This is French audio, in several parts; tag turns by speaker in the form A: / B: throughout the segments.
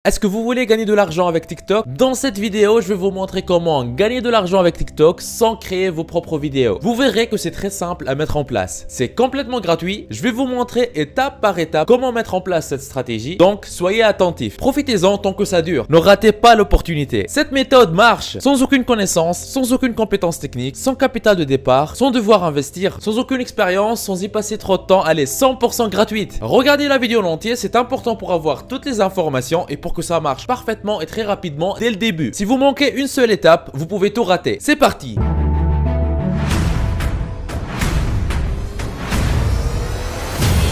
A: Est-ce que vous voulez gagner de l'argent avec TikTok? Dans cette vidéo, je vais vous montrer comment gagner de l'argent avec TikTok sans créer vos propres vidéos. Vous verrez que c'est très simple à mettre en place. C'est complètement gratuit. Je vais vous montrer étape par étape comment mettre en place cette stratégie. Donc, soyez attentifs. Profitez-en tant que ça dure. Ne ratez pas l'opportunité. Cette méthode marche sans aucune connaissance, sans aucune compétence technique, sans capital de départ, sans devoir investir, sans aucune expérience, sans y passer trop de temps. Allez, 100% gratuite. Regardez la vidéo en entier, c'est important pour avoir toutes les informations et pour que ça marche parfaitement et très rapidement dès le début. Si vous manquez une seule étape, vous pouvez tout rater. C'est parti!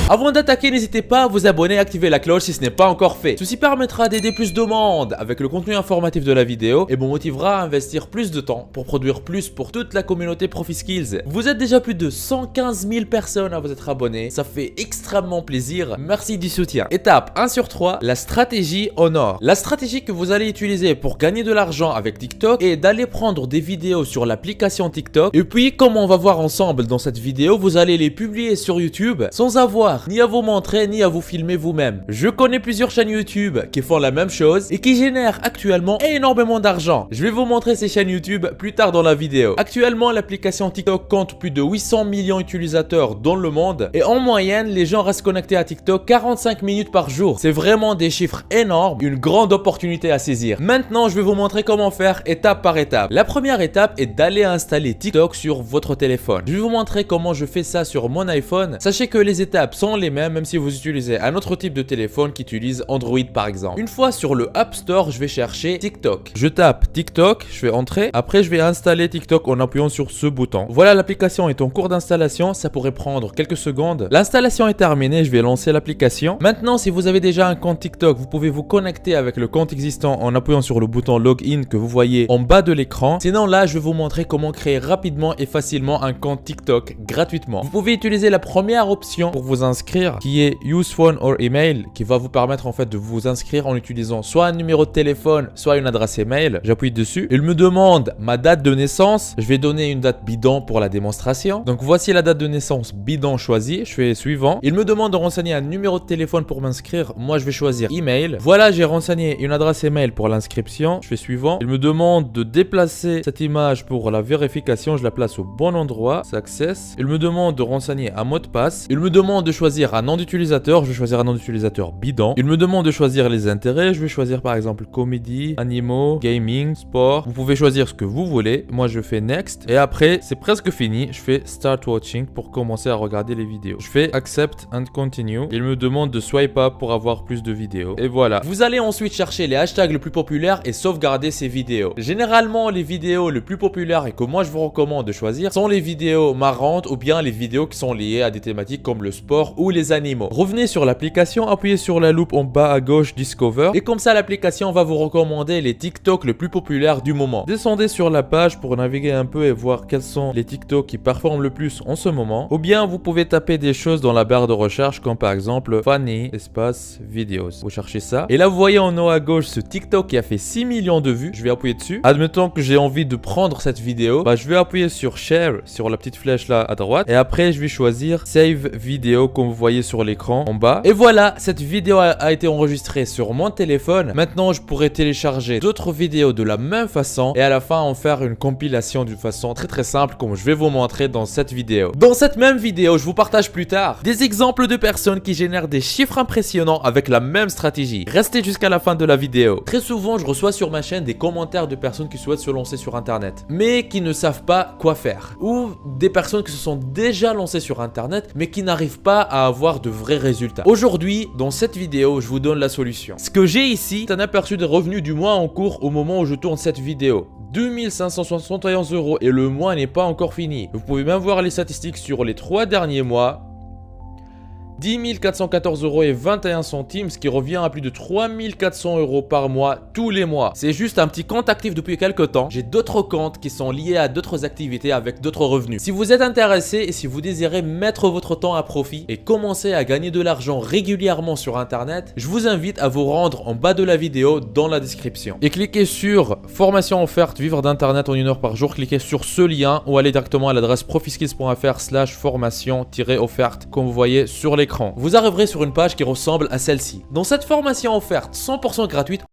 A: Avant d'attaquer, n'hésitez pas à vous abonner et activer la cloche si ce n'est pas encore fait. Ceci permettra d'aider plus de monde avec le contenu informatif de la vidéo et vous motivera à investir plus de temps pour produire plus pour toute la communauté ProfiSkills. Vous êtes déjà plus de 115 000 personnes à vous être abonnés. Ça fait extrêmement plaisir. Merci du soutien. Étape 1 sur 3, la stratégie en or. La stratégie que vous allez utiliser pour gagner de l'argent avec TikTok est d'aller prendre des vidéos sur l'application TikTok et puis, comme on va voir ensemble dans cette vidéo, vous allez les publier sur YouTube sans avoir ni à vous montrer ni à vous filmer vous-même. Je connais plusieurs chaînes YouTube qui font la même chose et qui génèrent actuellement énormément d'argent. Je vais vous montrer ces chaînes YouTube plus tard dans la vidéo. Actuellement, l'application TikTok compte plus de 800 millions d'utilisateurs dans le monde et en moyenne, les gens restent connectés à TikTok 45 minutes par jour. C'est vraiment des chiffres énormes, une grande opportunité à saisir. Maintenant, je vais vous montrer comment faire étape par étape. La première étape est d'aller installer TikTok sur votre téléphone. Je vais vous montrer comment je fais ça sur mon iPhone. Sachez que les étapes sont les mêmes, même si vous utilisez un autre type de téléphone qui utilise Android par exemple. Une fois sur le App Store, je vais chercher TikTok. Je tape TikTok, je fais entrer. Après, je vais installer TikTok en appuyant sur ce bouton. Voilà, l'application est en cours d'installation. Ça pourrait prendre quelques secondes. L'installation est terminée. Je vais lancer l'application. Maintenant, si vous avez déjà un compte TikTok, vous pouvez vous connecter avec le compte existant en appuyant sur le bouton Login que vous voyez en bas de l'écran. Sinon, là, je vais vous montrer comment créer rapidement et facilement un compte TikTok gratuitement. Vous pouvez utiliser la première option pour vous inscrire, qui est Use Phone or Email, qui va vous permettre en fait de vous inscrire en utilisant soit un numéro de téléphone, soit une adresse email. J'appuie dessus. Il me demande ma date de naissance. Je vais donner une date bidon pour la démonstration. Donc voici la date de naissance bidon choisie. Je fais suivant. Il me demande de renseigner un numéro de téléphone pour m'inscrire. Moi, je vais choisir email. Voilà, j'ai renseigné une adresse email pour l'inscription. Je fais suivant. Il me demande de déplacer cette image pour la vérification. Je la place au bon endroit. Success. Il me demande de renseigner un mot de passe. Il me demande de choisir un nom d'utilisateur, je vais choisir un nom d'utilisateur bidon. Il me demande de choisir les intérêts, je vais choisir par exemple comédie, animaux, gaming, sport. Vous pouvez choisir ce que vous voulez. Moi je fais next et après c'est presque fini. Je fais start watching pour commencer à regarder les vidéos. Je fais accept and continue. Il me demande de swipe up pour avoir plus de vidéos. Et voilà. Vous allez ensuite chercher les hashtags les plus populaires et sauvegarder ces vidéos. Généralement les vidéos les plus populaires et que moi je vous recommande de choisir sont les vidéos marrantes ou bien les vidéos qui sont liées à des thématiques comme le sport ou les animaux. Revenez sur l'application, appuyez sur la loupe en bas à gauche Discover et comme ça l'application va vous recommander les TikTok les plus populaires du moment. Descendez sur la page pour naviguer un peu et voir quels sont les TikTok qui performent le plus en ce moment. Ou bien vous pouvez taper des choses dans la barre de recherche comme par exemple funny espace videos. Vous cherchez ça et là vous voyez en haut à gauche ce TikTok qui a fait 6 millions de vues. Je vais appuyer dessus. Admettons que j'ai envie de prendre cette vidéo, je vais appuyer sur share sur la petite flèche là à droite et après je vais choisir save vidéo comme vous voyez sur l'écran en bas. Et voilà, cette vidéo a été enregistrée sur mon téléphone. Maintenant, je pourrais télécharger d'autres vidéos de la même façon et à la fin en faire une compilation d'une façon très simple comme je vais vous montrer dans cette vidéo. Dans cette même vidéo, je vous partage plus tard des exemples de personnes qui génèrent des chiffres impressionnants avec la même stratégie. Restez jusqu'à la fin de la vidéo. Très souvent, je reçois sur ma chaîne des commentaires de personnes qui souhaitent se lancer sur internet mais qui ne savent pas quoi faire, ou des personnes qui se sont déjà lancées sur internet mais qui n'arrivent pas à avoir de vrais résultats. Aujourd'hui, dans cette vidéo, je vous donne la solution. Ce que j'ai ici, c'est un aperçu des revenus du mois en cours au moment où je tourne cette vidéo. 2571 € et le mois n'est pas encore fini. Vous pouvez même voir les statistiques sur les 3 derniers mois. 10 414 € et 21 centimes, ce qui revient à plus de 3 400 € par mois, tous les mois. C'est juste un petit compte actif depuis quelques temps. J'ai d'autres comptes qui sont liés à d'autres activités avec d'autres revenus. Si vous êtes intéressé et si vous désirez mettre votre temps à profit et commencer à gagner de l'argent régulièrement sur internet, je vous invite à vous rendre en bas de la vidéo dans la description. Et cliquez sur formation offerte, vivre d'internet en 1 heure par jour. Cliquez sur ce lien ou allez directement à l'adresse profiskills.fr/formation-offerte comme vous voyez sur l'écran. l'écran. Vous arriverez sur une page qui ressemble à celle-ci. Dans cette formation offerte 100% gratuite,